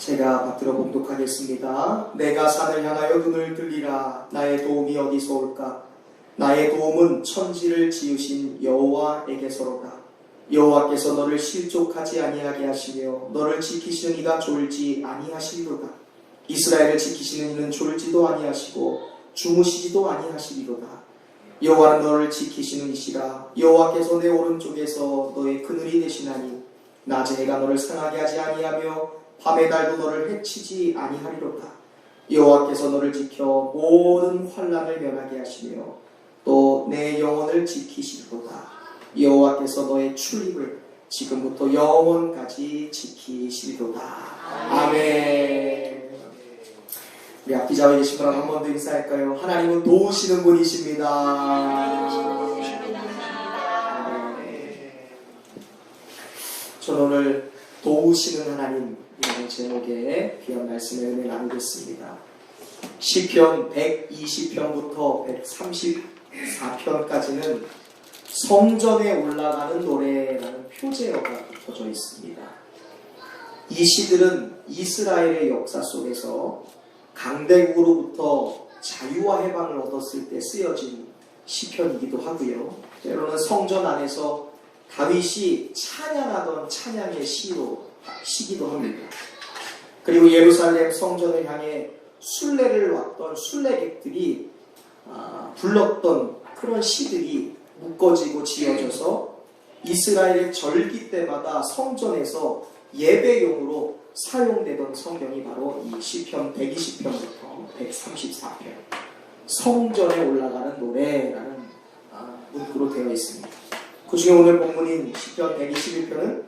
제가 받들어 봉독하겠습니다. 내가 산을 향하여 눈을 들리라. 나의 도움이 어디서 올까? 나의 도움은 천지를 지으신 여호와에게서로다. 여호와께서 너를 실족하지 아니하게 하시며 너를 지키시는 이가 졸지 아니하시리로다. 이스라엘을 지키시는 이는 졸지도 아니하시고 주무시지도 아니하시리로다. 여호와는 너를 지키시는 이시라. 여호와께서 내 오른쪽에서 너의 그늘이 되시나니 낮에 해가 너를 상하게 하지 아니하며 밤의 달도 너를 해치지 아니하리로다. 여호와께서 너를 지켜 모든 환난을 면하게 하시며 또 내 영혼을 지키시리로다. 여호와께서 너의 출입을 지금부터 영원까지 지키시리로다. 아멘. 우리 앞기자와 계신 분랑 한 번 더 인사할까요? 하나님은 도우시는 분이십니다. 저는 오늘 도우시는 하나님 이라는 제목의 귀한 말씀의 은혜 나누겠습니다. 시편 120편부터 134편까지는 성전에 올라가는 노래라는 표제어가 붙어져 있습니다. 이 시들은 이스라엘의 역사 속에서 강대국으로부터 자유와 해방을 얻었을 때 쓰여진 시편이기도 하고요. 때로는 성전 안에서 다윗이 찬양하던 찬양의 시기도 합니다. 그리고 예루살렘 성전을 향해 순례를 왔던 순례객들이 불렀던 그런 시들이 묶어지고 지어져서 이스라엘의 절기 때마다 성전에서 예배용으로 사용되던 성경이 바로 이 시편 120편부터 134편 성전에 올라가는 노래라는 문구로 되어 있습니다. 그 중에 오늘 본문인 시편 121편은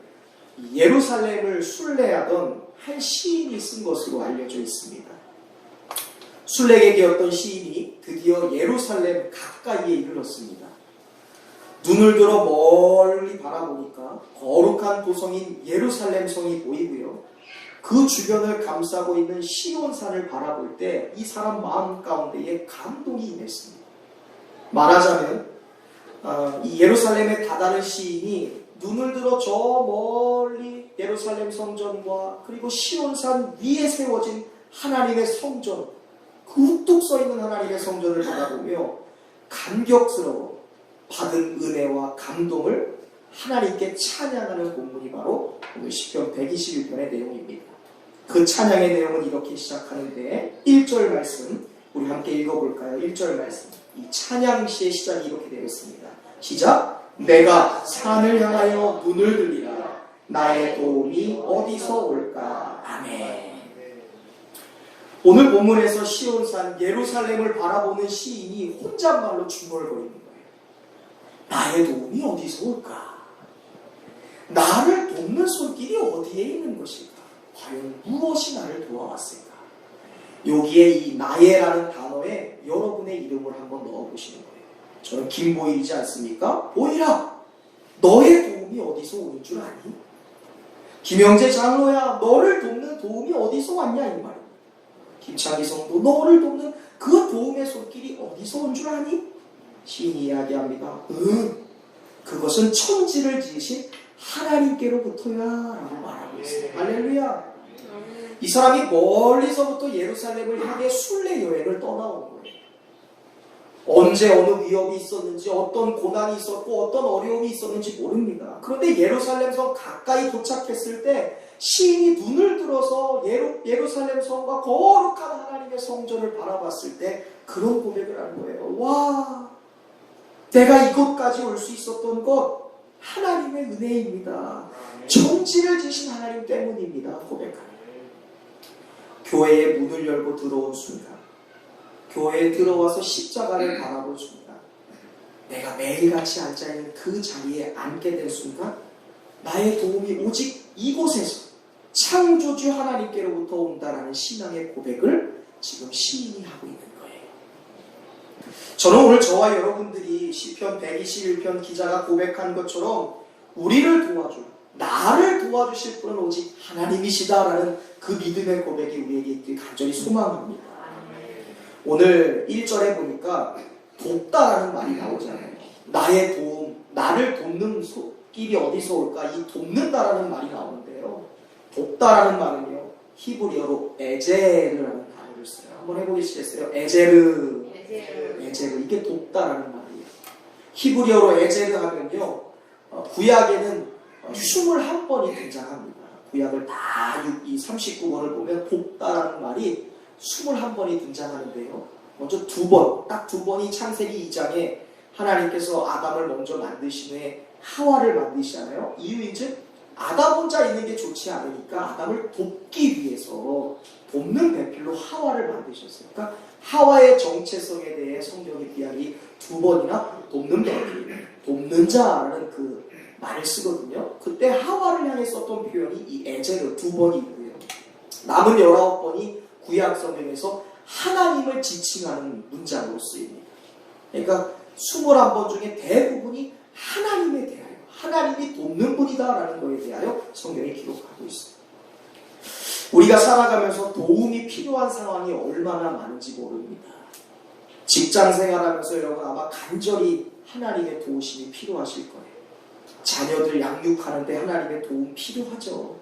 예루살렘을 순례하던 한 시인이 쓴 것으로 알려져 있습니다. 순례객이었던 시인이 드디어 예루살렘 가까이에 이르렀습니다. 눈을 들어 멀리 바라보니까 거룩한 도성인 예루살렘 성이 보이고요. 그 주변을 감싸고 있는 시온산을 바라볼 때 이 사람 마음 가운데에 감동이 임했습니다. 말하자면 이 예루살렘에 다다른 시인이 눈을 들어 저 멀리 예루살렘 성전과 그리고 시온산 위에 세워진 하나님의 성전, 그 우뚝 서 있는 하나님의 성전을 바라보며 감격스러워 받은 은혜와 감동을 하나님께 찬양하는 본문이 바로 오늘 시편 121편의 내용입니다. 그 찬양의 내용은 이렇게 시작하는데 1절 말씀 우리 함께 읽어볼까요? 1절 말씀. 이 찬양시의 시작이 이렇게 되어 있습니다. 시작. 내가 산을 향하여 눈을 들리라. 나의 도움이 어디서 올까? 아멘. 오늘 본문에서 시온산 예루살렘을 바라보는 시인이 혼잣말로 중얼거리는 거예요. 나의 도움이 어디서 올까? 나를 돕는 손길이 어디에 있는 것일까? 과연 무엇이 나를 도와왔을까? 여기에 이 나의라는 단어에 여러분의 이름을 한번 넣어보시는 거예요. 저는 김보일이지 않습니까? 보일아, 너의 도움이 어디서 오는 줄 아니? 김영재 장로야, 너를 돕는 도움이 어디서 왔냐 이 말입니다. 김창기 성도, 너를 돕는 그 도움의 손길이 어디서 온 줄 아니? 시인이 이야기합니다. 그것은 천지를 지으신 하나님께로부터야 라고 말하고 있어요. 할렐루야. 이 사람이 멀리서부터 예루살렘을 향해 순례 여행을 떠나온 거예요. 언제 어느 위협이 있었는지, 어떤 고난이 있었고 어떤 어려움이 있었는지 모릅니다. 그런데 예루살렘 성 가까이 도착했을 때 시인이 눈을 들어서 예루살렘 성과 거룩한 하나님의 성전을 바라봤을 때 그런 고백을 한 거예요. 와, 내가 이곳까지 올 수 있었던 것 하나님의 은혜입니다. 천지를 지신 하나님 때문입니다. 고백하는 거예요. 교회의 문을 열고 들어온 순간, 교회에 들어와서 십자가를 바라본 순간, 내가 매일같이 앉아있는 그 자리에 앉게 된 순간 나의 도움이 오직 이곳에서 창조주 하나님께로부터 온다라는 신앙의 고백을 지금 시인이 하고 있는 거예요. 저는 오늘 저와 여러분들이 시편 121편 기자가 고백한 것처럼 우리를 도와줄, 나를 도와주실 분은 오직 하나님이시다라는 그 믿음의 고백이 우리에게 있길 간절히 소망합니다. 오늘 1절에 보니까 돕다라는 말이 나오잖아요. 나의 도움, 나를 돕는 길이 어디서 올까? 이 돕는다라는 말이 나오는데요. 돕다라는 말은요, 히브리어로 에제르라는 단어를 써요. 한번 해보시겠어요? 에제르. 에제르. 이게 돕다라는 말이에요. 히브리어로 에제르 하면요, 구약에는 21번이 등장합니다. 구약을 다 이 39번을 보면 돕다라는 말이 21번이 등장하는데요. 먼저 딱 두 번이 창세기 2장에 하나님께서 아담을 먼저 만드신 후에 하와를 만드시잖아요. 이유인즉 아담 혼자 있는 게 좋지 않으니까 아담을 돕기 위해서 돕는 배필로 하와를 만드셨어요. 그러니까 하와의 정체성에 대해 성경의 기약이 두 번이나 돕는 배필, 돕는 자라는 그 말을 쓰거든요. 그때 하와를 향해 썼던 표현이 이 에제르 두 번이고요. 남은 19번이 구약 성경에서 하나님을 지칭하는 문장으로 쓰입니다. 그러니까 21번 중에 대부분이 하나님에 대하여, 하나님이 돕는 분이다라는 것에 대하여 성경이 기록하고 있습니다. 우리가 살아가면서 도움이 필요한 상황이 얼마나 많은지 모릅니다. 직장 생활하면서 여러분 아마 간절히 하나님의 도우심이 필요하실 거예요. 자녀들 양육하는데 하나님의 도움 필요하죠.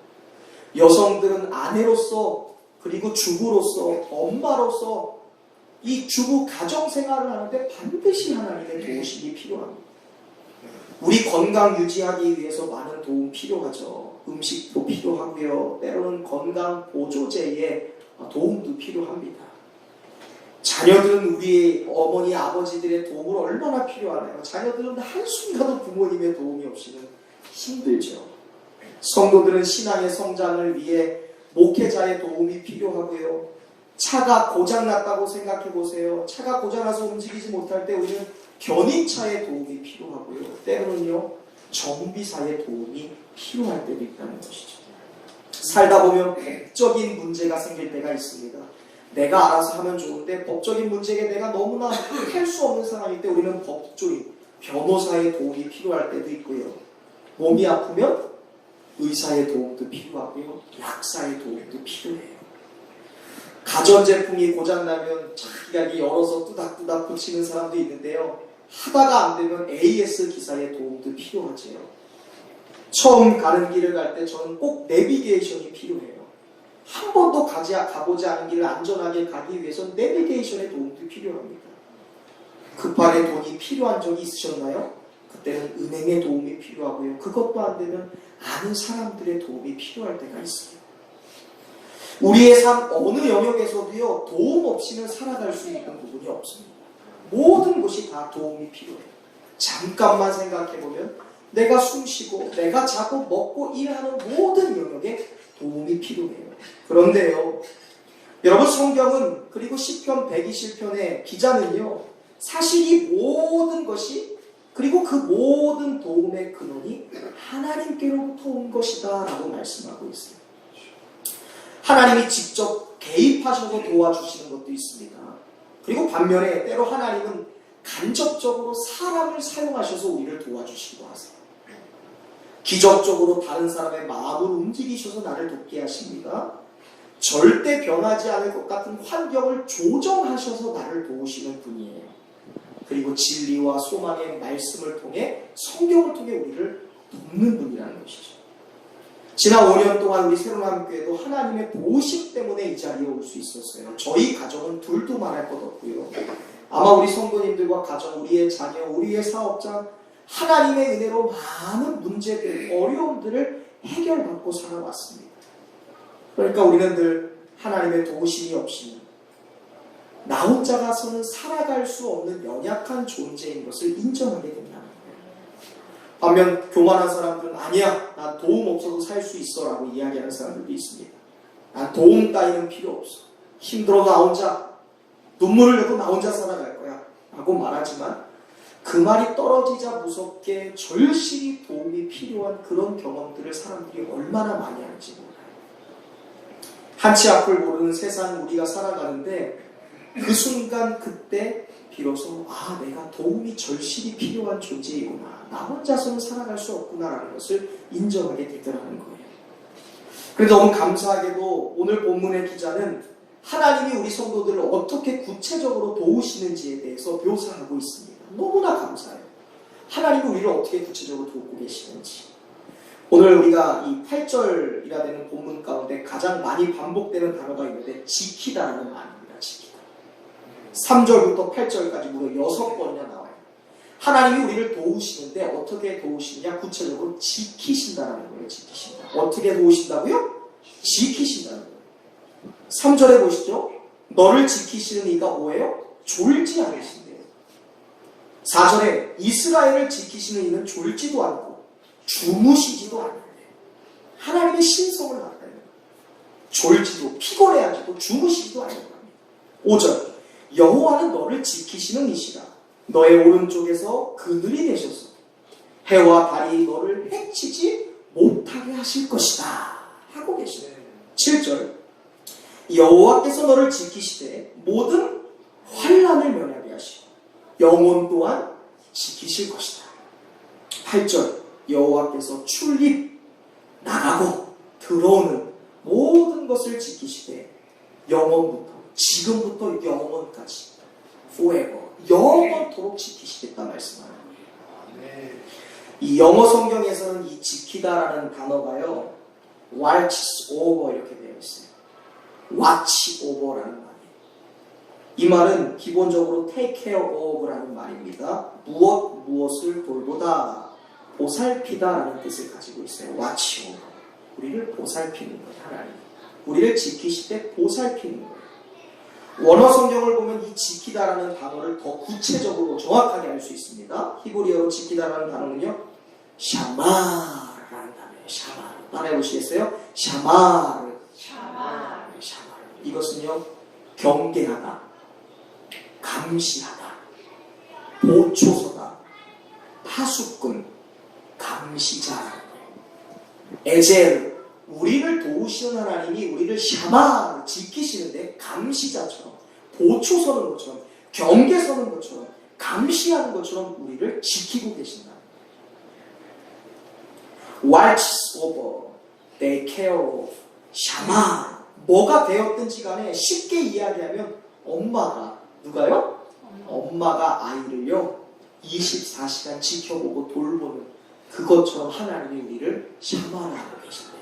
여성들은 아내로서, 그리고 주부로서, 엄마로서 이 주부 가정생활을 하는데 반드시 하나님의 도우심이 필요합니다. 우리 건강 유지하기 위해서 많은 도움 필요하죠. 음식도 필요하고요. 때로는 건강 보조제의 도움도 필요합니다. 자녀들은 우리 어머니, 아버지들의 도움을 얼마나 필요하나요? 자녀들은 한순간도 부모님의 도움이 없이는 힘들죠. 성도들은 신앙의 성장을 위해 목회자의 도움이 필요하고요. 차가 고장났다고 생각해 보세요. 차가 고장나서 움직이지 못할 때 우리는 견인차의 도움이 필요하고요. 때로는요, 정비사의 도움이 필요할 때도 있다는 것이죠. 살다 보면 법적인 문제가 생길 때가 있습니다. 내가 알아서 하면 좋은데 법적인 문제에 내가 너무나 할 수 없는 상황일 때 우리는 법조인, 변호사의 도움이 필요할 때도 있고요. 몸이 아프면 의사의 도움도 필요하고요. 약사의 도움도 필요해요. 가전제품이 고장나면 자기가 열어서 뚜닥뚜닥 고치는 사람도 있는데요. 하다가 안 되면 AS 기사의 도움도 필요하지요. 처음 가는 길을 갈 때 저는 꼭 내비게이션이 필요해요. 한 번도 가보지 않은 길을 안전하게 가기 위해서는 내비게이션의 도움도 필요합니다. 급하게 돈이 필요한 적이 있으셨나요? 그때는 은행의 도움이 필요하고요. 그것도 안 되면 아는 사람들의 도움이 필요할 때가 있어요. 우리의 삶 어느 영역에서도요, 도움 없이는 살아갈 수 있는 부분이 없습니다. 모든 것이 다 도움이 필요해요. 잠깐만 생각해보면 내가 숨쉬고 내가 자고 먹고 일하는 모든 영역에 도움이 필요해요. 그런데요, 여러분 성경은, 그리고 시편 120편의 기자는요, 사실 이 모든 것이, 그리고 그 모든 도움의 근원이 하나님께로부터 온 것이다 라고 말씀하고 있어요. 하나님이 직접 개입하셔서 도와주시는 것도 있습니다. 그리고 반면에 때로 하나님은 간접적으로 사람을 사용하셔서 우리를 도와주시기도 하세요. 기적적으로 다른 사람의 마음을 움직이셔서 나를 돕게 하십니다. 절대 변하지 않을 것 같은 환경을 조정하셔서 나를 도우시는 분이에요. 그리고 진리와 소망의 말씀을 통해, 성경을 통해 우리를 돕는 분이라는 것이죠. 지난 5년 동안 우리 새로남교회도 하나님의 보호심 때문에 이 자리에 올 수 있었어요. 저희 가정은 둘도 말할 것 없고요. 아마 우리 성도님들과 가정, 우리의 자녀, 우리의 사업자, 하나님의 은혜로 많은 문제들, 어려움들을 해결받고 살아왔습니다. 그러니까 우리는 늘 하나님의 도우심이 없이는 나 혼자 가서는 살아갈 수 없는 연약한 존재인 것을 인정하게 된다는 거예요. 반면 교만한 사람들은 아니야, 난 도움 없어도 살 수 있어 라고 이야기하는 사람들도 있습니다. 난 도움 따위는 필요 없어. 힘들어도 나 혼자, 눈물을 흘려도 나 혼자 살아갈 거야 라고 말하지만 그 말이 떨어지자 무섭게 절실히 도움이 필요한 그런 경험들을 사람들이 얼마나 많이 하는지 몰라요. 한치 앞을 모르는 세상 우리가 살아가는데 그 순간 그때 비로소 내가 도움이 절실히 필요한 존재이구나, 나 혼자서는 살아갈 수 없구나라는 것을 인정하게 되더라는 거예요. 그래서 너무 감사하게도 오늘 본문의 기자는 하나님이 우리 성도들을 어떻게 구체적으로 도우시는지에 대해서 묘사하고 있습니다. 너무나 감사해요. 하나님이 우리를 어떻게 구체적으로 돕고 계시는지. 오늘 우리가 이 8절이라 되는 본문 가운데 가장 많이 반복되는 단어가 있는데 지키다라는 말입니다. 지키다. 3절부터 8절까지 무려 6번이나 나와요. 하나님이 우리를 도우시는데 어떻게 도우시느냐? 구체적으로 지키신다라는 거예요. 지키신다. 어떻게 도우신다고요? 지키신다는 거예요. 3절에 보시죠. 너를 지키시는 이가 뭐예요? 졸지 않으신대요. 4절에 이스라엘을 지키시는 이는 졸지도 않고 주무시지도 않는데 하나님의 신성을 나타내요. 졸지도 피곤해하지도 주무시지도 않는 겁니다. 5절 여호와는 너를 지키시는 이시라. 너의 오른쪽에서 그늘이 되셔서 해와 달이 너를 해치지 못하게 하실 것이다 하고 계시네요. 7절 여호와께서 너를 지키시되 모든 환난을 면하게 하시고 영혼 또한 지키실 것이다. 8절 여호와께서 출입 나가고 들어오는 모든 것을 지키시되 영원부터 지금부터 영원까지 forever 영원토록 지키시겠다 말씀하는 거예요. 이 영어 성경에서는 이 지키다라는 단어가요 watch over 이렇게 되어 있어요. watch over라는 말이에요. 이 말은 기본적으로 take care of라는 말입니다. 무엇을 돌보다 보살피다라는 뜻을 가지고 있어요. watch over. 우리를 보살피는 거예요. 하나님. 우리를 지키실 때 보살피는 거예요. 원어 성경을 보면 이 지키다라는 단어를 더 구체적으로 정확하게 알 수 있습니다. 히브리어로 지키다라는 단어는요. 샤마르라는 단어예요. 샤마르. 따라해 보시겠어요? 샤마르. 샤마르. 이것은요. 경계하다. 감시하다. 보초서다. 파수꾼. 감시자라는 거예요. 에젤. 우리를 도우시는 하나님이 우리를 샤마 지키시는데 감시자처럼 보초 서는 것처럼 경계 서는 것처럼 감시하는 것처럼 우리를 지키고 계신다. watch over, they care of, 샤마 뭐가 되었든지 간에 쉽게 이야기하면 엄마가 누가요? 엄마가 아이를요 24시간 지켜보고 돌보는 그것처럼 하나님이 우리를 샤마를 하고 계신대요.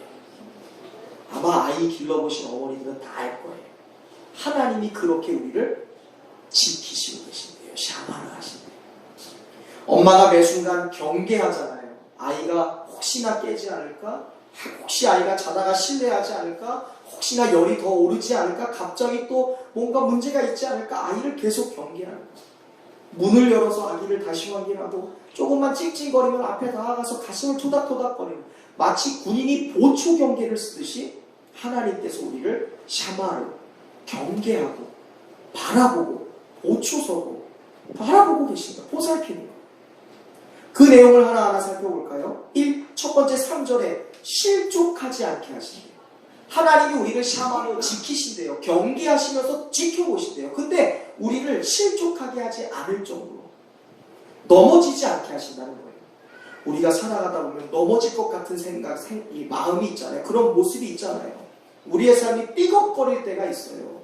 아마 아이 길러보신 어머니들은 다 알 거예요. 하나님이 그렇게 우리를 지키시고 계신대요. 샤마를 하신대요. 엄마가 매 순간 경계하잖아요. 아이가 혹시나 깨지 않을까? 혹시 아이가 자다가 실례하지 않을까? 혹시나 열이 더 오르지 않을까? 갑자기 또 뭔가 문제가 있지 않을까? 아이를 계속 경계하는 거예요. 문을 열어서 아기를 다시 확인하고 조금만 찡찡거리면 앞에 나아가서 가슴을 토닥토닥거리는 마치 군인이 보초 경계를 쓰듯이 하나님께서 우리를 샤마로 경계하고 바라보고 보초서고 바라보고 계신다. 보살피는 거예요. 그 내용을 하나하나 살펴볼까요? 첫 번째 3절에 실족하지 않게 하신대요. 하나님이 우리를 샤마로 지키신대요. 경계하시면서 지켜보신대요. 근데 우리를 실족하게 하지 않을 정도로 넘어지지 않게 하신다는 거예요. 우리가 살아가다 보면 넘어질 것 같은 생각, 이 마음이 있잖아요. 그런 모습이 있잖아요. 우리의 삶이 삐걱거릴 때가 있어요.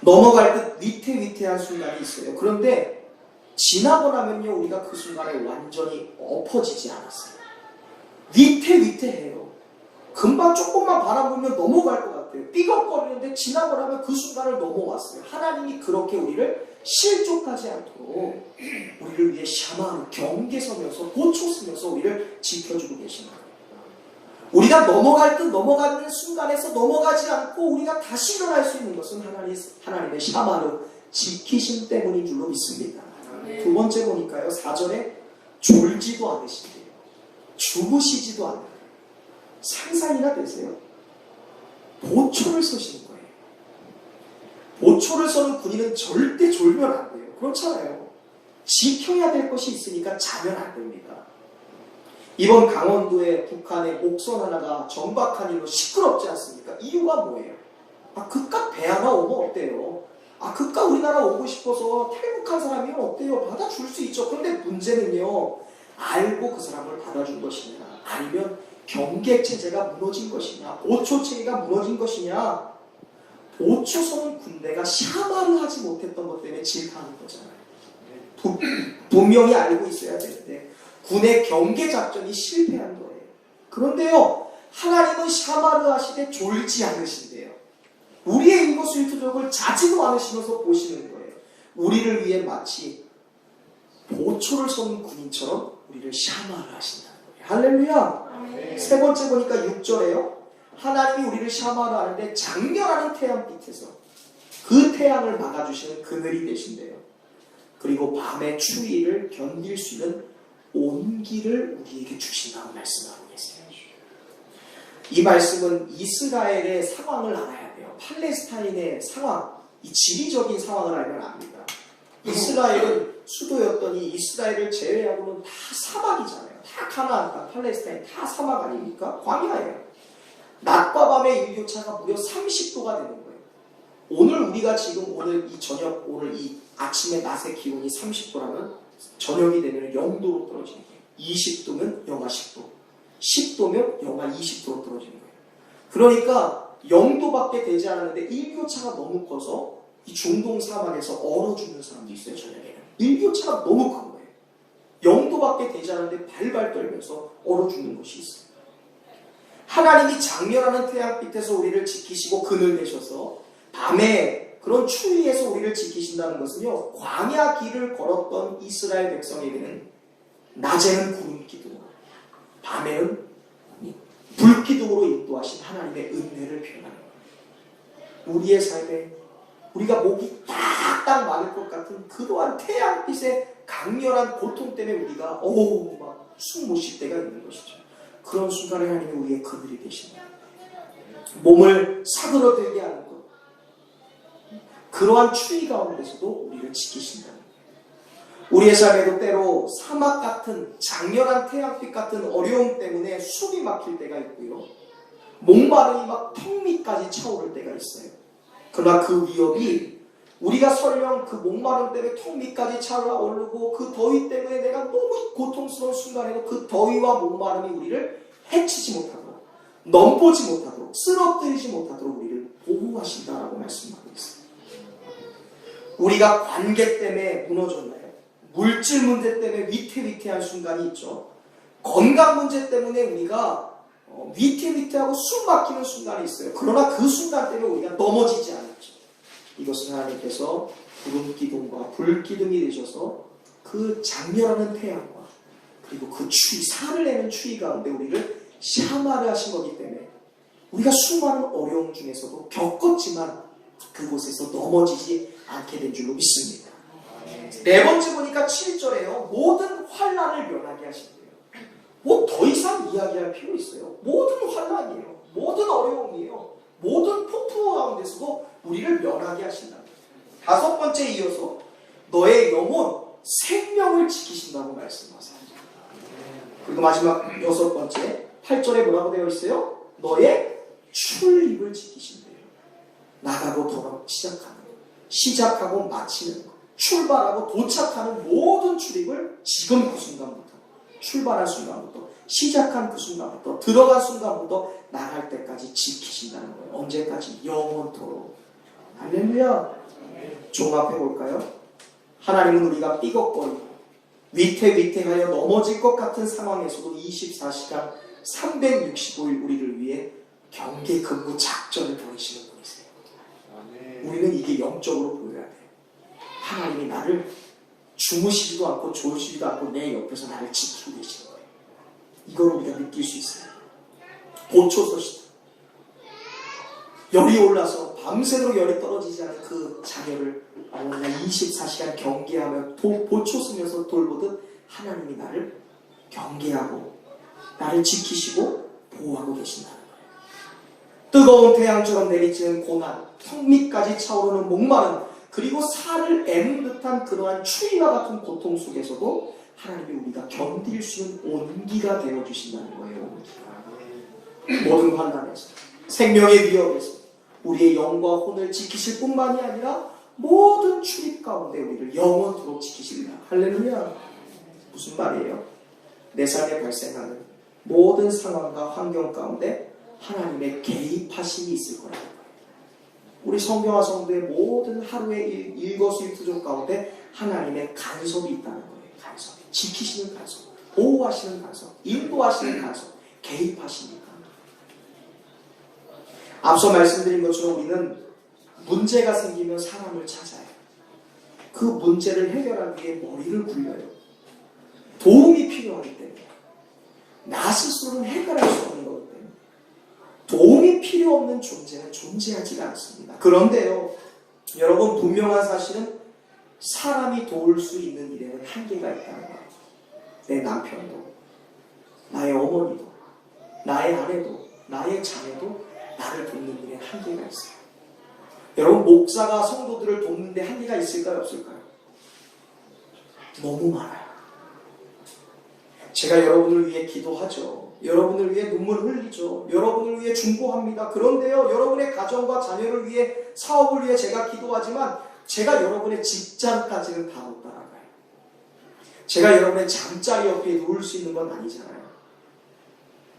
넘어갈 듯 위태위태한 순간이 있어요. 그런데 지나고 나면요, 우리가 그 순간에 완전히 엎어지지 않았어요. 위태위태해요. 금방 조금만 바라보면 넘어갈 것 같아요. 삐걱거리는데 지나고 나면 그 순간을 넘어왔어요. 하나님이 그렇게 우리를 실족하지 않도록 우리를 위해 샤마로 경계서면서 보초서면서 우리를 지켜주고 계시는 거예요. 우리가 넘어갈 듯 넘어가는 순간에서 넘어가지 않고 우리가 다시 일어날 수 있는 것은 하나님의 샤마로 지키심 때문인 줄로 믿습니다. 두 번째 보니까요. 4절에 졸지도 않으신대요. 주무시지도 않아요. 상상이나 되세요? 보초를 서시는 거예요. 보초를 서는 군인은 절대 졸면 안 돼요. 그렇잖아요. 지켜야 될 것이 있으니까 자면 안 됩니다. 이번 강원도에 북한의 목선 하나가 정박한 일로 시끄럽지 않습니까? 이유가 뭐예요? 그깟 배 하나 오면 어때요? 그깟 우리나라 오고 싶어서 탈북한 사람이면 어때요? 받아줄 수 있죠. 그런데 문제는요. 알고 그 사람을 받아준 것이냐 아니면 경계체제가 무너진 것이냐 보초체계가 무너진 것이냐. 보초서는 군대가 샤마를 하지 못했던 것 때문에 질타하는 거잖아요. 분명히 알고 있어야 되는데 군의 경계 작전이 실패한 거예요. 그런데요, 하나님은 샤마르 하시되 졸지 않으신대요. 우리의 일거수일투족을 자지도 않으시면서 보시는 거예요. 우리를 위해 마치 보초를 선 군인처럼 우리를 샤마르 하신다는 거예요. 할렐루야. 세 번째 보니까 6절에요. 하나님이 우리를 샤마르 하는데 장렬하는 태양빛에서 그 태양을 막아주시는 그늘이 되신대요. 그리고 밤의 추위를 견딜 수 있는 온기를 우리에게 주신다고 말씀하고 계세요. 이 말씀은 이스라엘의 상황을 알아야 돼요. 팔레스타인의 상황, 이 지리적인 상황을 알면 압니다. 이스라엘은 수도였더니 이스라엘을 제외하고는 다 사막이잖아요. 다 가나안 땅, 팔레스타인 다 사막 아닙니까? 광야예요. 낮과 밤의 일교차가 무려 30도가 되는 거예요. 오늘 우리가 지금 오늘 이 저녁, 오늘 이 아침에 낮의 기온이 30도라면 저녁이 되면 0도로 떨어지는 거예요. 20도면 영하 10도, 10도면 영하 20도로 떨어지는 거예요. 그러니까 0도밖에 되지 않았는데 일교차가 너무 커서 이 중동 사막에서 얼어 죽는 사람도 있어요. 저녁에는 일교차가 너무 큰 거예요. 0도밖에 되지 않았는데 발발 떨면서 얼어 죽는 것이 있어요. 하나님이 장렬하는 태양빛에서 우리를 지키시고 그늘 되셔서 밤에 그런 추위에서 우리를 지키신다는 것은요, 광야 길을 걸었던 이스라엘 백성에게는 낮에는 구름 기둥, 밤에는 불 기둥으로 인도하신 하나님의 은혜를 표현하는 거예요. 우리의 삶에 우리가 목이 딱딱 마를 것 같은 그러한 태양빛의 강렬한 고통 때문에 우리가 막 숨 못 쉴 때가 있는 것이죠. 그런 순간에 하나님이 우리의 그늘이 되십니다. 몸을 사그러들게 하는 것, 그러한 추위 가운데서도 우리를 지키신다. 우리의 삶에도 때로 사막 같은 장렬한 태양빛 같은 어려움 때문에 숨이 막힐 때가 있고요. 목마름이 막 턱 밑까지 차오를 때가 있어요. 그러나 그 위협이 우리가 설령 그 목마름 때문에 턱 밑까지 차오르고 그 더위 때문에 내가 너무 고통스러운 순간에도 그 더위와 목마름이 우리를 해치지 못하도록, 넘보지 못하도록, 쓰러뜨리지 못하도록 우리를 보호하신다라고 말씀하고 있습니다. 우리가 관계 때문에 무너졌나요? 물질 문제 때문에 위태위태한 순간이 있죠. 건강 문제 때문에 우리가 위태위태하고 숨 막히는 순간이 있어요. 그러나 그 순간 때문에 우리가 넘어지지 않았죠. 이것은 하나님께서 구름 기둥과 불 기둥이 되셔서 그 장렬하는 태양과 그리고 그 추위, 살을 내는 추위 가운데 우리를 샤마르 하신 거기 때문에 우리가 수많은 어려움 중에서도 겪었지만 그곳에서 넘어지지 않게 된 줄로 믿습니다. 네 번째 보니까 7절에요. 모든 환난을 면하게 하신대요. 뭐 더 이상 이야기할 필요 있어요. 모든 환난이에요. 모든 어려움이에요. 모든 폭풍 가운데서도 우리를 면하게 하신다. 다섯 번째 이어서 너의 영혼, 생명을 지키신다고 말씀하세요. 그리고 마지막 여섯 번째 8절에 뭐라고 되어 있어요? 너의 출입을 지키신대요. 나가고 돌아 시작하고 마치는 것, 출발하고 도착하는 모든 출입을 지금 그 순간부터, 출발한 순간부터, 시작한 그 순간부터, 들어간 순간부터 나갈 때까지 지키신다는 거예요. 언제까지? 영원토록. 할렐루야. 종합해 볼까요? 하나님은 우리가 삐걱거리고 위태위태하여 넘어질 것 같은 상황에서도 24시간 365일 우리를 위해 경계 근무 작전을 벌이시는 분이세요. 우리는 이게 영적으로 보여야 돼요. 하나님이 나를 주무시지도 않고 졸지도 않고 내 옆에서 나를 지키고 계시는 거예요. 이걸 우리가 느낄 수 있어요. 보초서시다. 열이 올라서 밤새도록 열이 떨어지지 않은 그 자녀를 24시간 경계하며 보초 쓰면서 돌보듯 하나님이 나를 경계하고 나를 지키시고 보호하고 계신다는 거예요. 뜨거운 태양처럼 내리치는 고난, 턱 밑까지 차오르는 목마름, 그리고 살을 애는 듯한 그러한 추위와 같은 고통 속에서도 하나님이 우리가 견딜 수 있는 온기가 되어주신다는 거예요. 모든 환난에서, 생명의 위협에서 우리의 영과 혼을 지키실 뿐만이 아니라 모든 출입 가운데 우리를 영원토록 지키십니다. 할렐루야. 무슨 말이에요? 내 삶에 발생하는 모든 상황과 환경 가운데 하나님의 개입하심이 있을 거라는 거예요. 우리 성경화 성도의 모든 하루의 일거수일투족 가운데 하나님의 간섭이 있다는 거예요. 간섭, 지키시는 간섭, 보호하시는 간섭, 인도하시는 간섭, 개입하십니까? 앞서 말씀드린 것처럼 우리는 문제가 생기면 사람을 찾아요. 그 문제를 해결하기 위해 머리를 굴려요. 도움이 필요하기 때문에. 나 스스로는 해결할 수 없는 거기 때문에. 도움이 필요 없는 존재는 존재하지가 않습니다. 그런데요, 여러분, 분명한 사실은 사람이 도울 수 있는 일에는 한계가 있다는 거예요. 내 남편도, 나의 어머니도, 나의 아내도, 나의 자녀도 나를 돕는 일에 한계가 있어요. 여러분, 목사가 성도들을 돕는데 한계가 있을까요? 없을까요? 너무 많아요. 제가 여러분을 위해 기도하죠. 여러분을 위해 눈물을 흘리죠. 여러분을 위해 중보합니다. 그런데요, 여러분의 가정과 자녀를 위해, 사업을 위해 제가 기도하지만 제가 여러분의 직장까지는 다 못 따라가요. 제가 여러분의 잠자리 옆에 누울 수 있는 건 아니잖아요.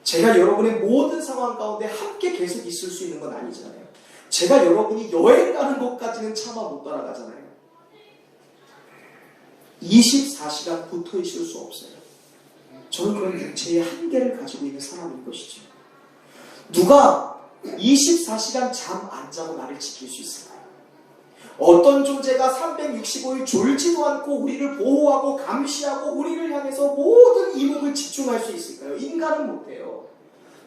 제가 여러분의 모든 상황 가운데 함께 계속 있을 수 있는 건 아니잖아요. 제가 여러분이 여행 가는 곳까지는 차마 못 따라가잖아요. 24시간 붙어 있을 수 없어요. 저는 그런 육체의 한계를 가지고 있는 사람인 것이죠. 누가 24시간 잠 안 자고 나를 지킬 수 있을까요? 어떤 존재가 365일 졸지도 않고 우리를 보호하고 감시하고 우리를 향해서 모든 이목을 집중할 수 있을까요? 인간은 못해요.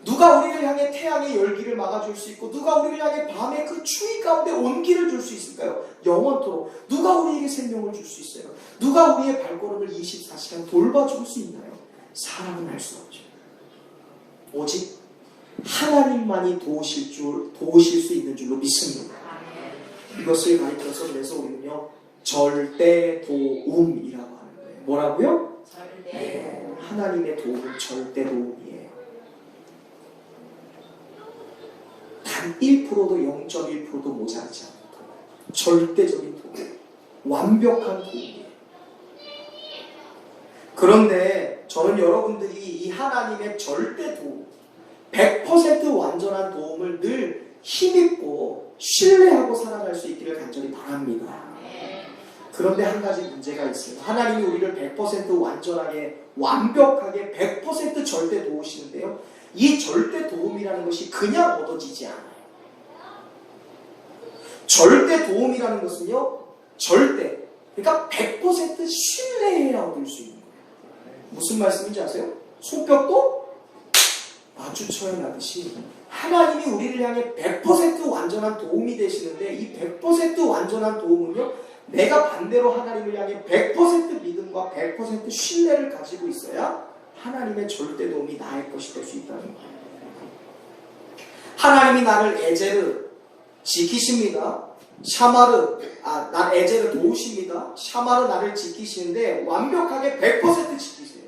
누가 우리를 향해 태양의 열기를 막아줄 수 있고, 누가 우리를 향해 밤의 그 추위 가운데 온기를 줄 수 있을까요? 영원토록. 누가 우리에게 생명을 줄 수 있어요? 누가 우리의 발걸음을 24시간 돌봐줄 수 있나요? 사람은 할 수 없죠. 오직 하나님만이 도우실 수 있는 줄로 믿습니다. 이것을 가리켜서 그래서 우리는요, 절대도움이라고 하는 거예요. 뭐라고요? 네, 하나님의 도움은 절대도움이에요. 단 1%도 0.1%도 모자라지 않는 도움. 절대적인 도움. 완벽한 도움이에요. 그런데 저는 여러분들이 이 하나님의 절대 도움, 100% 완전한 도움을 늘 힘입고 신뢰하고 살아갈 수 있기를 간절히 바랍니다. 그런데 한 가지 문제가 있어요. 하나님이 우리를 100% 완전하게, 완벽하게 100% 절대 도우시는데요, 이 절대 도움이라는 것이 그냥 얻어지지 않아요. 절대 도움이라는 것은요, 절대, 그러니까 100% 신뢰해야 얻을 수 있는 거예요. 무슨 말씀인지 아세요? 손뼉도 마주쳐야 하듯이 하나님이 우리를 향해 100% 완전한 도움이 되시는데, 이 100% 완전한 도움은요, 내가 반대로 하나님을 향해 100% 믿음과 100% 신뢰를 가지고 있어야 하나님의 절대 도움이 나의 것이 될 수 있다는 거예요. 하나님이 나를 에제르 지키십니다. 에제르 도우십니다. 샤마르 나를 지키시는데 완벽하게 100% 지키세요.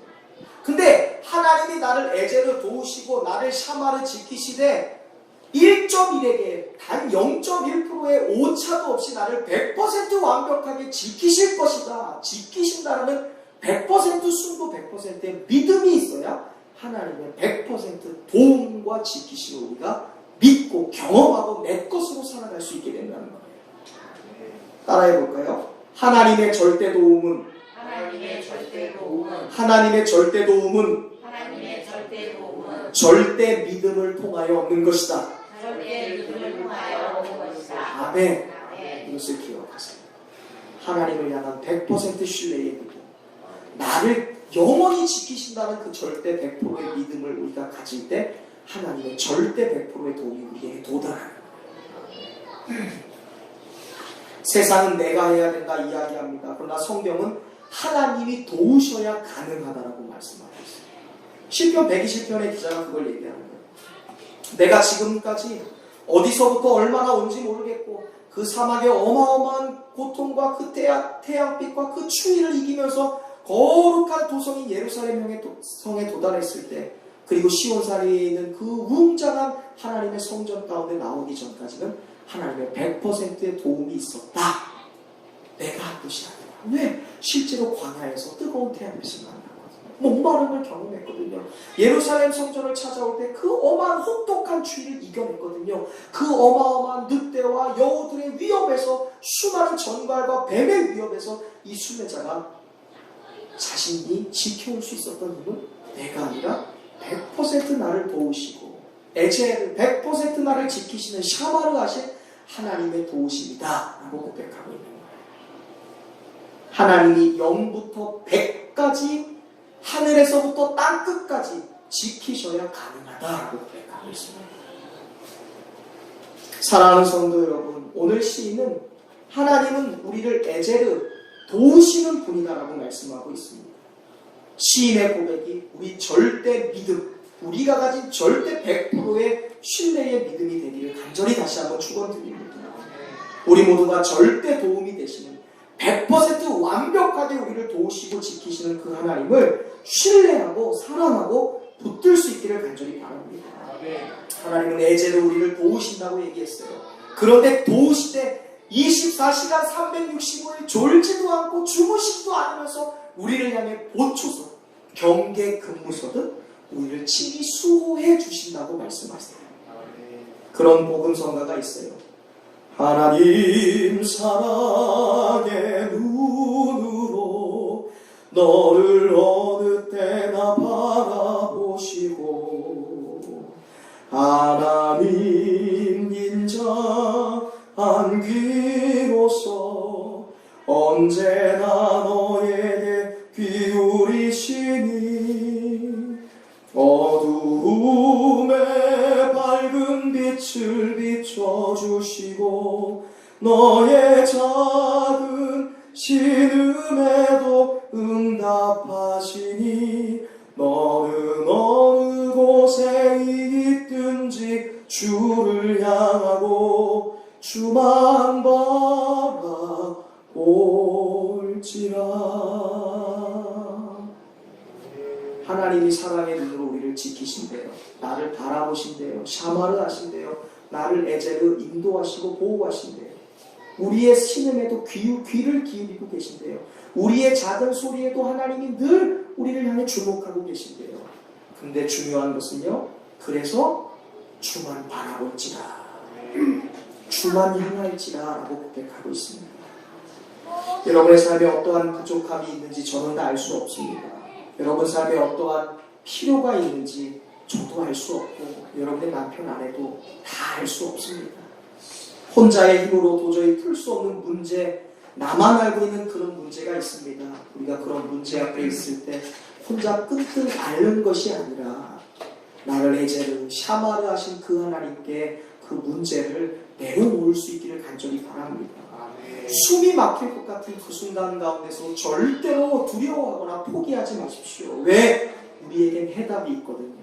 근데 하나님이 나를 에제르 도우시고 나를 샤마르 지키시되 1.1에게 단 0.1%의 오차도 없이 나를 100% 완벽하게 지키실 것이다. 지키신다라는 100% 순도 100%의 믿음이 있어야 하나님의 100% 도움과 지키심을 우리가 믿고 경험하고 내 것으로 살아갈 수 있게 된다는 거예요. 따라해 볼까요? 하나님의 절대 도움은 절대 믿음을 통하여 얻는 것이다. 아멘. 이것을 기억하세요. 하나님을 향한 100% 신뢰의 믿음, 나를 영원히 지키신다는 그 절대 100%의 믿음을 우리가 가질 때 하나님의 절대 100%의 도움이 우리에게 도달하는 거예요. 세상은 내가 해야 된다 이야기합니다. 그러나 성경은 하나님이 도우셔야 가능하다라고 말씀하고 있어요. 시편 120편의 기자가 그걸 얘기하는 거예요. 내가 지금까지 어디서부터 얼마나 온지 모르겠고 그 사막의 어마어마한 고통과 그 태양빛과 그 추위를 이기면서 거룩한 도성인 예루살렘 성에 도달했을 때, 그리고 시온산에 있는 그 웅장한 하나님의 성전 가운데 나오기 전까지는 하나님의 100%의 도움이 있었다. 내가 한 것이 아니라. 왜? 실제로 광야에서 뜨거운 태양빛을 만났거든요. 목마름을 경험했거든요. 예루살렘 성전을 찾아올 때 그 어마한 혹독한 추위를 이겨냈거든요. 그 어마어마한 늑대와 여우들의 위협에서, 수많은 전갈과 뱀의 위협에서 이 순례자가 자신이 지켜올 수 있었던 힘은 내가 아니라 100% 나를 도우시고 에젤 100% 나를 지키시는 샤마르 하신 하나님의 도우심이다 라고 고백하고 있는 거예요. 하나님이 0부터 100까지 하늘에서부터 땅끝까지 지키셔야 가능하다라고 고백하고 있습니다. 사랑하는 성도 여러분, 오늘 시인은 하나님은 우리를 에제르 도우시는 분이다라고 말씀하고 있습니다. 시인의 고백이 우리 절대 믿음, 우리가 가진 절대 100%의 신뢰의 믿음이 되기를 간절히 다시 한번 축원드립니다. 우리 모두가 절대 도움이 되시는 100% 완벽하게 우리를 도우시고 지키시는 그 하나님을 신뢰하고 사랑하고 붙들 수 있기를 간절히 바랍니다. 하나님은 에제르 우리를 도우신다고 얘기했어요. 그런데 도우시되 24시간 365일 졸지도 않고 주무시지도 않으면서 우리를 향해 보초서 경계 근무서든 우리를 친히 수호해 주신다고 말씀하세요. 그런 복음성가가 있어요. 하나님 사랑의 눈으로 너를 어느 때나 바라보시고 하나님 인자한 귀로서 언제나 너에게 기울이시니 어두움에 밝은 빛을 비춰주시고 너의 작은 신음에도 응답하시니 너는 어느 곳에 있든지 주를 향하고 주만 바라볼지라. 하나님이 사랑의 눈으로 우리를 지키신대요. 나를 바라보신대요. 샤마르 하신대요. 나를 에제르 인도하시고 보호하신대요. 우리의 신음에도 귀를 기울이고 계신대요. 우리의 작은 소리에도 하나님이 늘 우리를 향해 주목하고 계신대요. 근데 중요한 것은요, 그래서 주만 바라볼지라, 주만 향할지라 라고 고백하고 있습니다. 여러분의 삶에 어떠한 부족함이 있는지 저는 다 알 수 없습니다. 여러분 삶에 어떠한 필요가 있는지 저도 알 수 없고 여러분의 남편 아내도 다 알 수 없습니다. 혼자의 힘으로 도저히 풀 수 없는 문제, 나만 알고 있는 그런 문제가 있습니다. 우리가 그런 문제 앞에 있을 때 혼자 끙끙 앓는 것이 아니라 나를 에제르 샤마르 하신 그 하나님께 그 문제를 내려놓을 수 있기를 간절히 바랍니다. 숨이 막힐 것 같은 그 순간 가운데서 절대로 두려워하거나 포기하지 마십시오. 왜? 우리에겐 해답이 있거든요.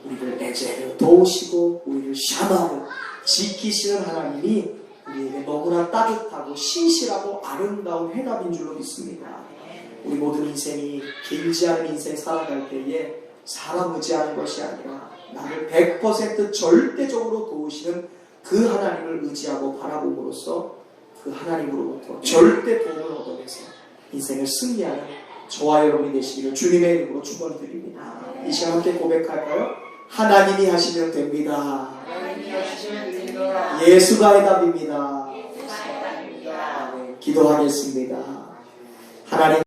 우리를 에제르 도우시고 우리를 샤마르 지키시는 하나님이 우리에게 너무나 따뜻하고 신실하고 아름다운 해답인 줄로 믿습니다. 우리 모든 인생이 길지 않은 인생 살아갈 때에 사람 의지하는 것이 아니라 나를 100% 절대적으로 도우시는 그 하나님을 의지하고 바라봄으로써 그 하나님으로부터 절대 도움을 얻어내서 인생을 승리하는 저와 여러분이 되시기를 주님의 이름으로 축원드립니다. 이 시간 함께 고백할까요? 하나님이 하시면 됩니다. 예수가 해답입니다. 기도하겠습니다. 하나님